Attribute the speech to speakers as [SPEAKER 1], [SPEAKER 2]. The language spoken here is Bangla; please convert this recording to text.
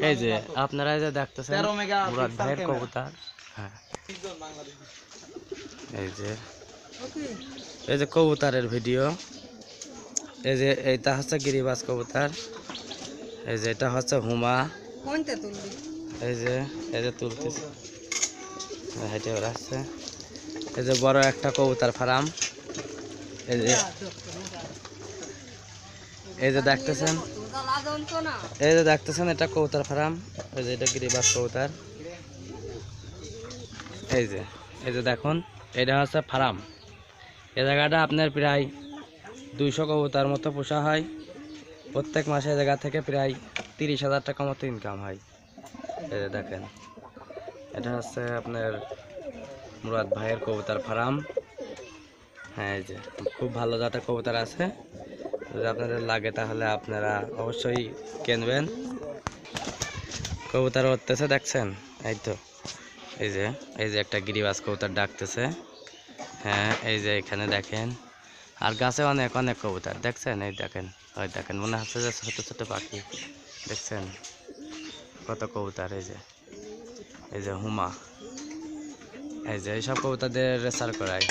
[SPEAKER 1] এই যে আপনারা যে দেখতেছেন মুরাদ ভাইয়ের কবুতর। হ্যাঁ, এই যে কবুতরের ভিডিও। এই যে এইটা হচ্ছে গিরিবাজ কবুতর, এই যে এটা হচ্ছে হুমা, এই যে তুলতেছে, হেঁটে বেড়াচ্ছে। এই যে বড় একটা কবুতর ফার্ম, এই যে দেখতেছেন, এটা কবুতর ফার্ম। এই যে এটা গিরিবাজ কবুতর। এই যে দেখুন, এটা হচ্ছে ফার্ম। এই জায়গাটা আপনার প্রায় 200 কবুতর মতো পোষা হয়। প্রত্যেক মাসে জায়গা থেকে প্রায় 30,000 টাকা মতো ইনকাম হয়। এই যে দেখেন, এটা হচ্ছে আপনার মুরাদ ভাইয়ের কবুতর ফার্ম। হ্যাঁ, এই যে খুব ভালো জাতের কবুতর আছে। যদি আপনাদের লাগে তাহলে আপনারা অবশ্যই কিনবেন। কবুতর উঠতেছে দেখছেন, এই তো এই যে একটা গিরিবাজ কবুতর ডাকতেছে। হ্যাঁ, এই যে এখানে দেখেন, আর গাছে অনেক অনেক কবুতর দেখছেন। এই দেখেন মনে হচ্ছে যে ছোট ছোট পাখি। দেখছেন কত কবুতর। এই যে হুমা, এই যে এইসব কবুতরদের রেসার করায়।